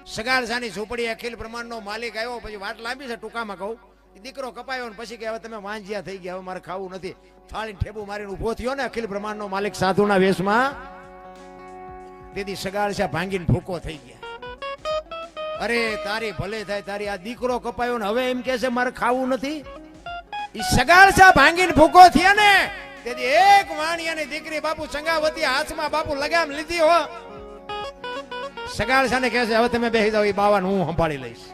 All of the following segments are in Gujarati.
સગાળસાની ઝૂંપડી અખિલ બ્રહ્માંડનો માલિક આવ્યો. પછી વાત લાંબી છે, ટૂંકામાં કહું. દીકરો કપાયો ને પછી કે હવે તમે વાંજિયા થઈ ગયા, હવે મારે ખાવું નથી. થાળી ઠેબુ મારીને ઉભો થયો ને અખિલ બ્રહ્માંડનો માલિક સાધુના વેશમાં. તેથી સગાળસા ભાંગીને ભૂકો થઈ ગયા. અરે તારી ભલે થાય, તારી આ દીકરો કપાયો ને હવે એમ કે છે મારે ખાવું નથી. ઈ સગાળસા ભાંગીને ભૂકો થયા ને તેથી એક વાણિયાની દીકરી બાપુ સંગાવતી હાથમાં બાપુ લગામ લીધી હો. સગાળસાને કહે છે હવે તમે બેસી જાઓ, એ બાવાને હું સંભાળી લઈશ.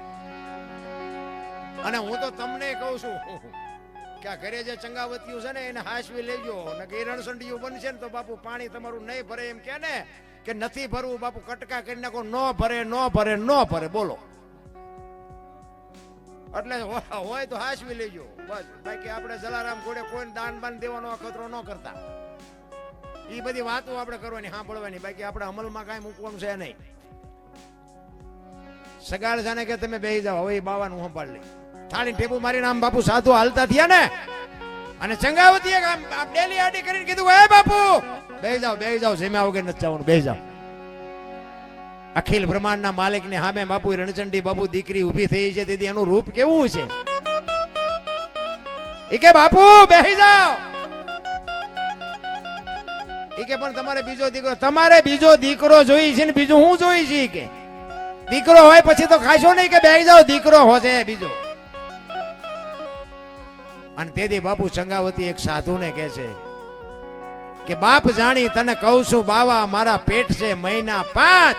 અને હું તો તમને કહું છું કે આ ઘરે જે ચંગાવતીયું છે ને એને હાસવી લેજો ને કે રણસંડિયું બનશે ને તો બાપુ પાણી તમારું નહીં ભરે એમ કે ને કે નથી ભરવું બાપુ કટકા કરી નાખો. નો ભરે નો ભરે નો ભરે બોલો. એટલે હોય તો હાસવી લેજો બસ. બાકી આપણે જલારામ ઘોડે કોઈને દાન બાન દેવાનો અખતરો ન કરતા. એ બધી વાતો આપણે કરવાની સાંભળવાની, બાકી આપણે અમલમાં કાંઈ મૂકવાનું છે નહીં. સગાળસાને કે તમે બેસી જાઓ, હવે બાવાનું સંભાળ લે. થાળી ટેબુ મારીને આમ બાપુ સાધુ હાલતા થયા ને અને ચંગાવતીએ આમ ડેલી આડી કરીને કીધું હે બાપુ બેસી જાઓ જમ્યા વગર નથી જવાનું, બેસી જાઓ. અખિલ બ્રહ્માંડના માલિકને સામે બાપુ રણચંડી બાપુ દીકરી ઊભી થઈ છે, તેથી એનું રૂપ કેવું છે. એ કે બાપુ બેસી જાઓ. એ કે પણ તમારે બીજો દીકરો જોઈ છે ને બીજું હું જોઈ છે કે દીકરો હોય પછી તો ખાશો નહીં કે બેસી જાઓ, દીકરો હોશે બીજો. અને તેથી બાપુ ચંગાવતી એક સાધુને કહે છે કે બાપ જાણી તને કહું છું બાવા, મારા પેટ છે મહિના 5,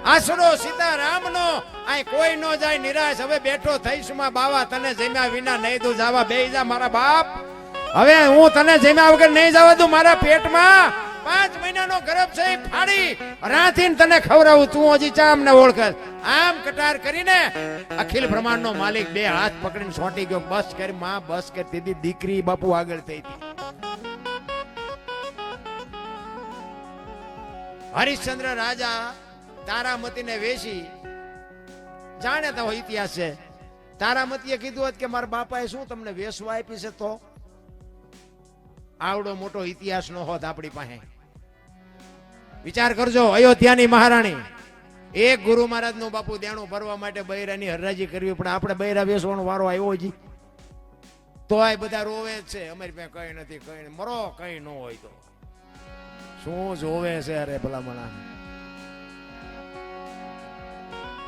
આસરો સીતારામનો, આ કોઈ નો જાય નિરાશ. હવે બેઠો થઈશું માં બાવા, તને જમ્યા વિના નહીં દઉં જવા. બેસી જા મારા બાપ, હવે હું તને જમ્યા વગર નહીં જવા દઉં. મારા પેટમાં 5 મહિનાનો ગર્ભ છે, ફાડી રાંધીને તને ખવડાવું. તું હજી ચામ ને ઓળખ. આમ કટાર કરીને અખિલ બ્રહ્માંડનો માલિક 2 હાથ પકડીને સોંટી ગયો. બસ કરી માં, બસ કરી. તેથી દીકરી બાપુ આગળ થઈ હતી. હરિશ્ચંદ્ર રાજા તારામતીને વેશી જાણે તો ઇતિહાસ છે. તારામતીએ કીધું હોત કે મારા બાપાએ શું તમને વેસવા આપી છે તો આવડો મોટો ઇતિહાસ નો હોત આપણી પાસે. વિચાર કરજો, અયોધ્યાની મહારાણી એક ગુરુ મહારાજ નું બાપુ દેણું ભરવા માટે બૈરાની હરરાજી કરવી પડે. આપણે બૈરા વેસવાનો વારો આવ્યો જી તો આ બધા રોવે જ છે, અમારી પાસે કઈ નથી, કઈ મરો, કઈ ન હોય તો શું જોવે છે. અરે ભલામણા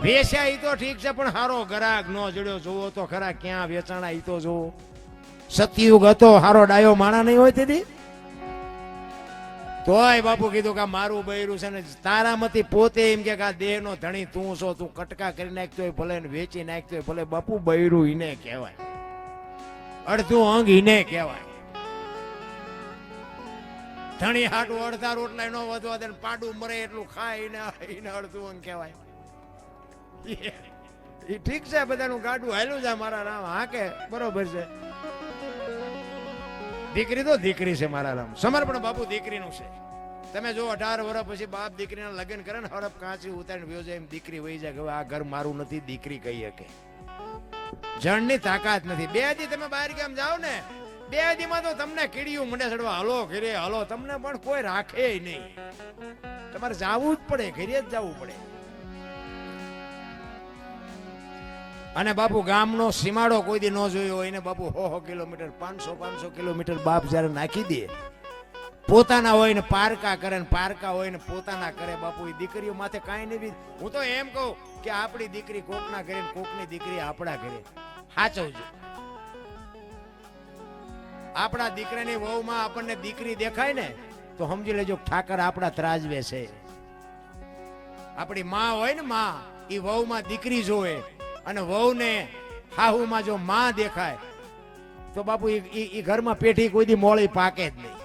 વેચ્યા ઈ તો ઠીક છે, પણ હારો ગરાગ નો જડ્યો. જોવો તો ખરા ક્યાં વેચાણા ઈ તો જોવો. સતયુગ હતો, હારો ડાયો માણા નહીં હોય તેથી તોય બાપુ કીધું કે મારું બૈરું છે ને. તારામતી પોતે એમ કે આ દેહ નો ધણી તું છો, તું કટકા કરી નાખતો હોય ભલે ને વેચી નાખતો હોય ભલે. બાપુ બૈરું ઈને કહેવાય, અડધું અંગ ઈને કહેવાય. ધણી હાટું અડધા રોટલા નો વધવા દે, પાડું મરે એટલું ખાય ને અડધું અંગ કહેવાય. એ ઠીક છે, બધાનું ગાડું હાલ્યું છે મારા રામ. હા કે બરોબર છે. દીકરી તો દીકરી છે મારા રામ. સમર્પણ બાપુ દીકરીનું છે. તમે જો 18 વર્ષ પછી બાપ દીકરીના લગ્ન કરે ને હડપ કાચી ઉતારીને વયો જાય એમ દીકરી વહી જાય કે હવે આ ઘર મારું નથી. દીકરી કહી શકે, જણની તાકાત નથી. 2 દી તમે બહાર ગામ જાઓ ને, 2 દીમાં તો તમને કીડીયું મંડે ચડવા. હલો ઘરે હલો, તમને પણ કોઈ રાખે નહીં. તમારે જવું જ પડે, ઘરે જ જવું પડે. અને બાપુ ગામનો સીમાડો કોઈ દી ન જોયો હોય ને બાપુ 100 કિલોમીટર 500 કિલોમીટર બાપ જયારે નાખી દે, પોતાના હોય ને પારકા કરે ને પારકા હોય ને પોતાના કરે. બાપુ એ દીકરીઓ માથે કાંઈ નહીં. હું તો એમ કહું કે આપણી દીકરી કોકના ઘરે, કોકની દીકરી આપણા ઘરે. સાચવજો. આપણા દીકરાની વહુમાં આપણને દીકરી દેખાય ને તો સમજી લેજો ઠાકર આપણા ત્રાજવે છે. આપણી માં હોય ને માં, એ વહુમાં દીકરી જોવે અને વહુને હાહુમાં જો માં દેખાય તો બાપુ એ ઘરમાં પેઠી કોઈ દી મોળી પાકે જ નહીં.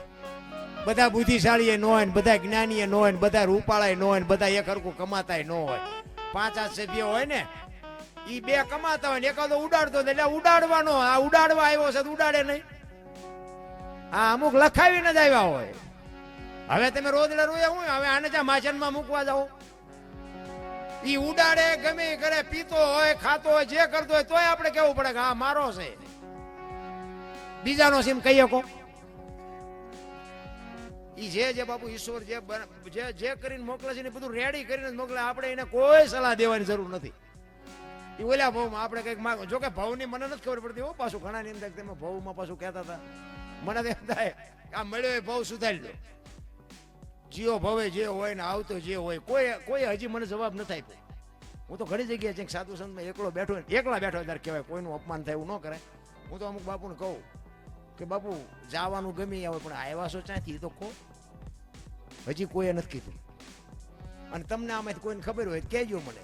બધા બુદ્ધિશાળી ન હોય ને, બધા જ્ઞાની ન હોય ને, બધા રૂપાળા ન હોય ને, બધા એક હરખું કમાતા ન હોય. 5 સભ્યો હોય ને, એ 2 કમાતા હોય ને એકાદો ઉડાડતો એટલે ઉડાડવાનો. આ ઉડાડવા આવ્યો છે ઉડાડે નહીં. આ અમુક લખાવીને જ આવ્યા હોય. હવે તમે રોજડા રોયા હોય, હવે આને જ્યાં માછનમાં મૂકવા જાઓ, ઈ ઉડાડે ગમે કરે, પીતો હોય ખાતો હોય જે કરતો હોય તોય આપણે કેવું પડે કે હા મારો છે. બીજાનો સીમ કહી શકો. ઈ જે બાપુ ઈશ્વર જે કરીને મોકલે છે ને બધું રેડી કરીને જ મોકલે. આપણે એને કોઈ સલાહ દેવાની જરૂર નથી. એ ઓલા ભાવમાં આપણે કંઈક માંગો. જો કે ભાવની મને નથી ખબર પડતી હો. પાછું ઘણા ની અંદર તમે ભાવમાં પાછું કહેતા હતા. મને તો એમ થાય આ મળ્યો એ ભાવ સુધારી દો. જીઓ ભવે જે હોય ને આવતો જે હોય કોઈ હજી મને જવાબ નથી આપ્યો. હું તો ઘણી જગ્યાએ છે સાધુ સંતમાં એકલા બેઠો ત્યારે કહેવાય કોઈનું અપમાન થાય એવું ન કરાય. હું તો અમુક બાપુને કહું કે બાપુ જવાનું ગમી આવે પણ આવ્યા છો ક્યાંથી તો કહો. હજી કોઈએ નથી કીધું. અને તમને આમાંથી કોઈને ખબર હોય કહેજો મને.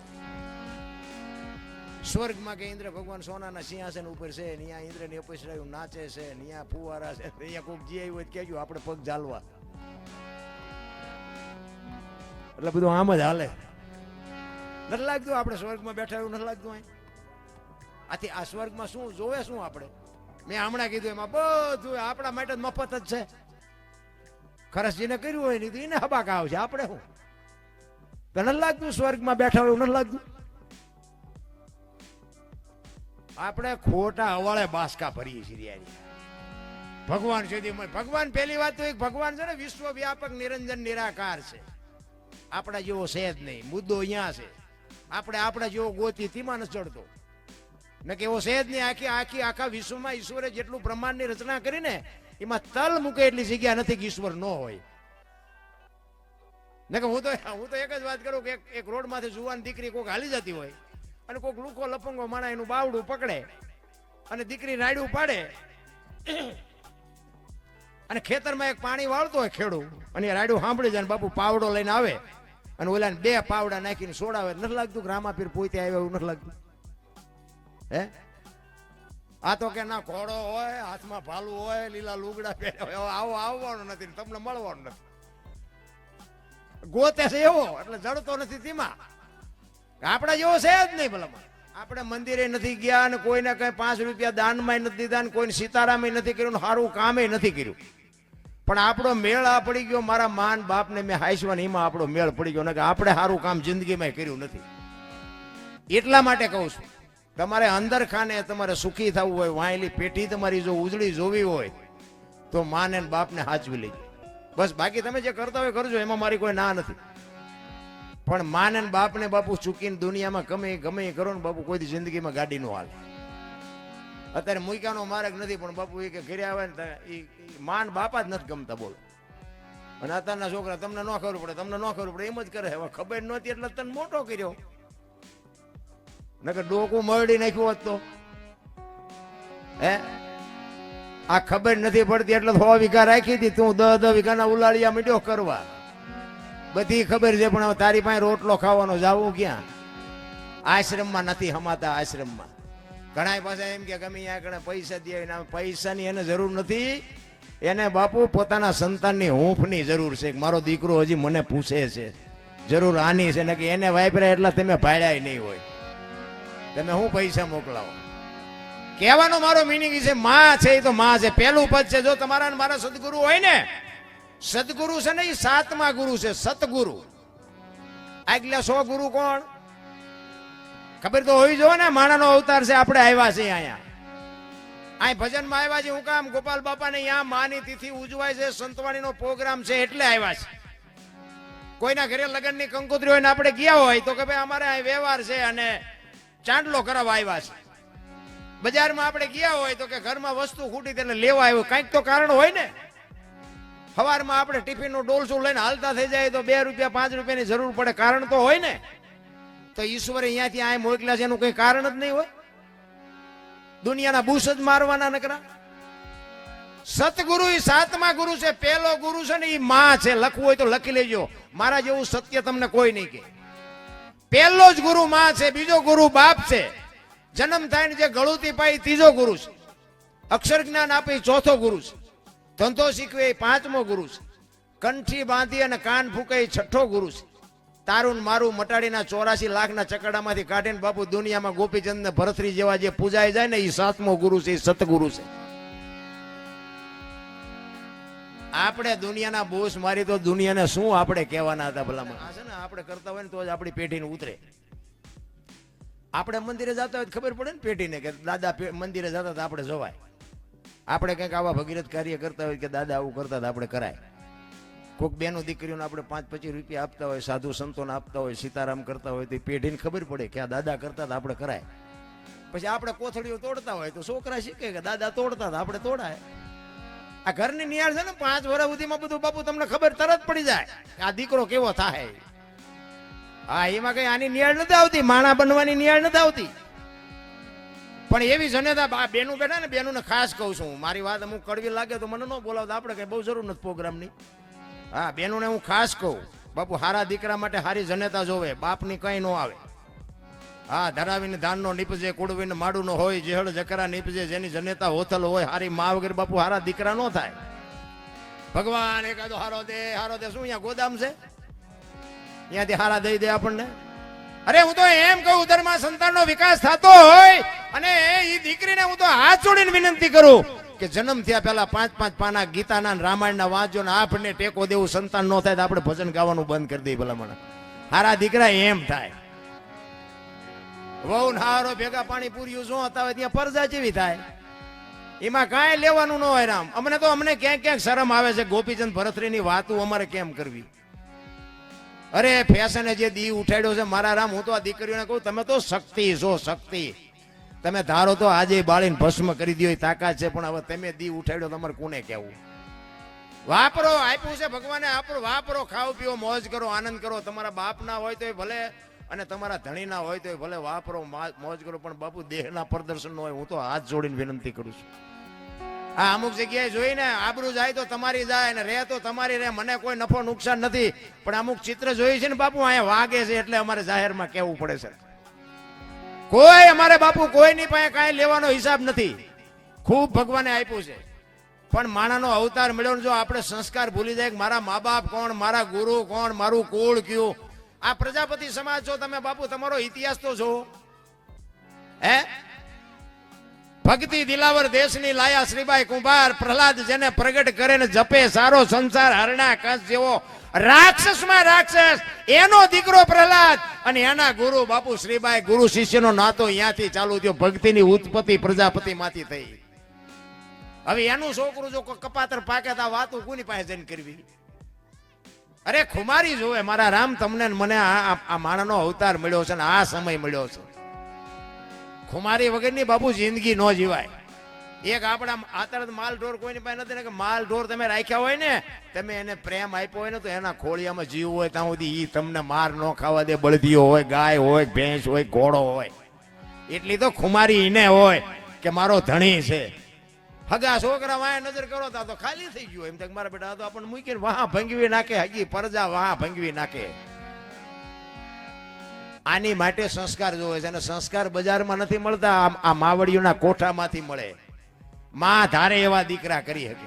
સ્વર્ગમાં કે ઇન્દ્ર ભગવાન સોનાના સિંહાસન ઉપર છે, ત્યાં ઇન્દ્રની અપસરાયું નાચે છે, ત્યાં ફુવારા છે, ત્યાં કોઈક જે આવ્યું હોય કહેજો આપણે પગ ઝાલવા. એટલે બધું આમ જ હાલે. નથી લાગતું આપણે સ્વર્ગમાં બેઠા એવું નથી લાગતું? આથી આ સ્વર્ગમાં શું જોવે શું આપણે? મેં હમણાં કીધું એમાં બધું આપણા માટે મફત જ છે. ખરસજીને કર્યું હોય નહીં તો એને હબાકા આવશે. આપણે શું તો નથી લાગતું સ્વર્ગમાં બેઠા હોય એવું નથી લાગતું? આપણે ખોટા અવાળે બાસકા ભરીએ છીએ. ભગવાન સુધી ભગવાન પહેલી વાત તો એક ભગવાન છે ને વિશ્વવ્યાપક નિરંજન નિરાકાર છે. આપણા જેવો છે જ નહીં. મુદ્દો અહીંયા છે. આપણે આપણા જેવો ગોતી તેમાં નથી ચડતો ને કે એવો છે જ નહીં. આખા વિશ્વમાં ઈશ્વરે જેટલું બ્રહ્માંડની રચના કરીને એમાં તલ મૂકે એટલી જગ્યા નથી કે ઈશ્વર ન હોય. ને કે હું તો એક જ વાત કરું કે એક રોડ માંથી જુવાન દીકરી કોઈક હાલી જતી હોય અને કોઈક લુકો લપંગો માણા એનું બાવડું પકડે અને દીકરી રાયડું પાડે અને ખેતરમાં એક પાણી વાળતો હોય ખેડૂ અને રાયડું સાંભળી જાય બાપુ પાવડો લઈને આવે અને ઓલા 2 પાવડા નાખીને સોડાવે. નથી લાગતું કે રામાપીર પોતે આવ્યા એવું નથી લાગતું? હે આ તો કે ના ઘોડો હોય, હાથમાં ભાલું હોય, લીલા લુગડા પહેર્યા હોય, આવો આવવાનું નથી, તમને મળવાનું નથી. ગોતે છે એવો એટલે જડતો નથી તેમાં. આપણા જેવો છે જ નહીં. ભલામાં આપણે મંદિરે નથી ગયા અને કોઈને કઈ 5 રૂપિયા દાનમાં નથી દીધા ને કોઈને સીતારામે નથી કર્યું, સારું કામે નથી કર્યું. પણ આપણો મેળ આ પડી ગયો. મારા માન બાપને મેં હાઈસવાન એમાં આપણો મેળ પડી ગયો ને કે આપણે સારું કામ જિંદગીમાં કર્યું નથી. એટલા માટે કહું છું તમારે અંદર ખાને તમારે સુખી થવું હોય, વાયેલી પેટી તમારી જો ઉજળી જોવી હોય તો માને બાપને હાચવી લેજો બસ. બાકી તમે જે કરતા હોય કરજો, એમાં મારી કોઈ ના નથી. પણ માને બાપને બાપુ ચૂકીને દુનિયામાં ગમે કરો ને બાપુ કોઈ જિંદગીમાં ગાડી નો હાલે. અત્યારે મુઈકાનો માર્ગ નથી પણ બાપુ એ કે ઘરે આવે ને એ માન બાપા જ નથી ગમતા. બોલો. અને અત્યારના છોકરા તમને ન ખબર પડે એમ જ કરે. હવે ખબર નહોતી એટલે તને મોટો કર્યો. નકર ડોકું મરડી નાખ્યું હોત તો હે. આ ખબર નથી પડતી એટલે 100 વીઘા રાખી હતી તું 10 વીઘાના ઉલાળિયા મીડ્યો કરવા. બધી ખબર છે પણ તારી પાસે રોટલો ખાવાનો જાવું ક્યાં? આશ્રમમાં નથી હમાતા. આશ્રમમાં ઘણા પાસે એમ કે ગમે ત્યાં પૈસા દે. પૈસાની એને જરૂર નથી. એને બાપુ પોતાના સંતાનની હૂંફની જરૂર છે. મારો દીકરો હજી મને પૂછે છે, જરૂર આની છે ને કે એને વાપર્યા એટલા તમે ભાડ્યા નહીં હોય. તમે હું પૈસા મોકલાવો? કહેવાનો મારો મિનિંગ છે માં છે એ તો માં છે. પહેલું પદ છે. જો તમારા મારા સદગુરુ હોય ને, સદગુરુ છે ને એ 7મા ગુરુ છે. સતગુરુ. આગલા 100 ગુરુ કોણ ખબર તો હોવી જોઈએ ને. માણાનો અવતાર છે. આપણે આવ્યા છે અહીંયા. અહીં ભજનમાં આવ્યા છે. હું કામ ગોપાલ બાપા ને અહીંયા માની તિથિ ઉજવાય છે, સંતવાણીનો પ્રોગ્રામ છે એટલે આવ્યા છે. કોઈના ઘરે લગ્નની કંકોત્રી હોય ને આપણે ગયા હોય તો કે ભાઈ અમારે અહીં વ્યવહાર છે અને ચાંદલો કરાવવા આવ્યા છે. બજારમાં આપણે ગયા હોય તો કે ઘરમાં વસ્તુ ખૂટી એટલે લેવા આવ્યો. કંઈક તો કારણ હોય ને. સવારમાં આપણે ટિફિનનું ડોલસું લઈને હાલતા થઈ જાય તો 2 રૂપિયા 5 રૂપિયાની જરૂર પડે. કારણ તો હોય ને. તો ઈશ્વરે અહીંયાથી આ મોકલ્યા છે એનું કઈ કારણ જ નહીં હોય. દુનિયાના બુશ જ મારવાના નકરા. સતગુરુ એ 7મા ગુરુ છે. પહેલો ગુરુ છે ને એ માં છે. લખવું હોય તો લખી લેજો. મારા જેવું સત્ય તમને કોઈ નહીં કે. પહેલો જ ગુરુ માં છે. બીજો ગુરુ બાપ છે. જન્મ થાય ને જે ગળુતી પાઈ 3જો ગુરુ છે. અક્ષર જ્ઞાન આપે 4થો ગુરુ છે. ધંધો શીખવે 5મો ગુરુ છે. કંઠી બાંધી અને કાન ફૂકે 6ઠો ગુરુ છે. તારું મારું મટાડીના 84 લાખના ચકડામાંથી કાઢીને બાપુ દુનિયામાં ગોપીચંદ ને ભરતરી જેવા જે પૂજાય જાય ને એ 7મો ગુરુ છે. એ સતગુરુ છે. આપણે દુનિયાના બોસ મારી તો દુનિયાને શું આપણે કહેવાના હતા ભલામાં? આ છે ને આપણે કરતા હોય ને તો જ આપણી પેઢીને ઉતરે. આપણે મંદિરે જતા હોય ખબર પડે ને પેઢીને કે દાદા મંદિરે જતા હતા આપણે જવાય. આપણે કંઈક આવા ભગીરથ કાર્ય કરતા હોય કે દાદા આવું કરતા હતા આપણે કરાય. કોઈક બેનો દીકરીઓને આપણે 5-25 રૂપિયા આપતા હોય, સાધુ સંતોને આપતા હોય, સીતારામ કરતા હોય, તો પેઢીને ખબર પડે કે આ દાદા કરતા હતા, આપણે કરાય. પછી આપણે કોથળીઓ તોડતા હોય તો છોકરા શીખે કે દાદા તોડતા હતા, આપણે તોડાય. આ ઘરની નિયાળ છે ને 5 વર્ષ સુધીમાં બધું બાપુ તમને ખબર તરત પડી જાય કે આ દીકરો કેવો થાય. હા, એમાં કઈ આની નિયાળ નથી આવતી, માણા બનવાની નિયાળ નથી આવતી. પણ એવી જનેતા બેનું બેઠા ને, બેનું ખાસ કહું છું, મારી વાત અમુક કડવી લાગે તો મને ન બોલાવતા, આપણે કઈ બહુ જરૂર નથી પ્રોગ્રામની. હા, બેનું હું ખાસ કહું, બાપુ હારા દીકરા માટે હારી જનેતા જોવે, બાપની કઈ ન આવે. હા, ધરાવીને ધાનનો નીપજે, કુડવીને માડુનો હોય, જેહળ જકરા નીપજે, જેની જનેતા હોથલ હોય, હારી મા વગર બાપુ હારા દીકરા ન થાય. ભગવાન એકાદો હારો દે શું અહીંયા ગોદામ છે, અહીંયાથી હારા દઈ દે આપણને. અરે હું તો એમ કહું, ધર્મા સંતાનનો વિકાસ થતો હોય અને એ દીકરીને હું તો હાથ જોડીને વિનંતી કરું કે જન્મ થયા પહેલા 5-5 પાના ગીતાના રામાયણના વાંચો ને આપણને ટેકો દેવું સંતાન ન થાય તો આપણે ભજન ગાવાનું બંધ કરી દઈએ. ભલામણ હારા દીકરા એમ થાય. વહુ હારો ભેગા પાણી પૂર્યું શું હતા હોય ત્યાં પરજા જેવી થાય, એમાં કાંઈ લેવાનું ન હોય. રામ અમને ક્યાંક ક્યાંક શરમ આવે છે, ગોપીચંદ ભરતરીની વાતો અમારે કેમ કરવી. અરે ફેશને જે દી ઉઠાડ્યો છે મારા રામ, હું તો આ દીકરીઓને કહું, તમે તો શક્તિ છો, શક્તિ. તમે ધારો તો આજે બાળીને ભસ્મ કરી દો તાકાત છે, પણ હવે તમે દી ઉઠાડ્યો, તમારે કોને કહેવું. વાપરો, આપ્યું છે ભગવાને, વાપરો, ખાઓ પીઓ, મોજ કરો, આનંદ કરો. તમારા બાપ ના હોય તો ભલે અને તમારા ધણી ના હોય તો ભલે, વાપરો, મોજ કરો, પણ બાપુ દેહના પ્રદર્શન નો હોય. હું તો હાથ જોડીને વિનંતી કરું છું. આ અમુક જગ્યાએ જોઈને આબરૂ જાય તો તમારી જાય ને રહે તો તમારી રહે, મને કોઈ નફો નુકસાન નથી. પણ અમુક ચિત્ર જોઈ છે ને બાપુ, અહીંયા વાગે છે એટલે અમારે જાહેરમાં કહેવું પડે છે. કોઈ અમારે બાપુ કોઈની પાસે કાંઈ લેવાનો હિસાબ નથી, ખૂબ ભગવાને આપ્યું છે. પણ માણાનો અવતાર મળ્યો ને જો આપણે સંસ્કાર ભૂલી જાય કે મારા મા બાપ કોણ, મારા ગુરુ કોણ, મારું કુળ કયું. આ પ્રજાપતિ સમાજ છો તમે બાપુ, તમારો ઇતિહાસ તો જો. હે, ભક્તિ દિલાવર દેશની લાયા શ્રીબાઈ કુંભાર, પ્રહલાદ જેને પ્રગટ કરે ને જપે સારો સંસાર, હરણા કંસ જેવો રાક્ષસમાં રાક્ષસ, એનો દીકરો પ્રહલાદ અને એના ગુરુ બાપુ શ્રીબાઈ. ગુરુ શિષ્યનો નાતો અહીંયાથી ચાલુ થયો, ભક્તિની ઉત્પત્તિ પ્રજાપતિ માંથી થઈ. હવે એનું છોકરું જો કપાતર પાકે તો વાતું કોની પાસે જઈને કરવી. અરે ખુમારી જોવે મારા રામ, તમને મને આ માણસનો અવતાર મળ્યો છે ને આ સમય મળ્યો છે. ખુમારી વગરની બાપુ જિંદગી ન જીવાય. એક આપણા આતરત માલ ઢોર કોઈની પાસે નથી ને, કે માલ ઢોર તમે રાખ્યા હોય ને, તમે એને પ્રેમ આપ્યો હોય ને, તો એના ખોળિયામાં જીવ હોય ત્યાં સુધી ઈ તમને માર ન ખાવા દે. બળદીઓ હોય, ગાય હોય, ભેંસ હોય, ઘોડો હોય, એટલી તો ખુમારી એને હોય કે મારો ધણી છે. હગા છોકરા વાય નજર કરો તો ખાલી થઈ ગયું. એમ તક મારા બેટા તો આપણને મૂકીને વાહ ભંગવી નાખે, હગી પરજા વાહ ભંગવી નાખે. આની માટે સંસ્કાર જોવે છે, અને સંસ્કાર બજારમાં નથી મળતા, આ માવડીઓના કોઠામાંથી મળે. માં ધારે એવા દીકરા કરી શકે.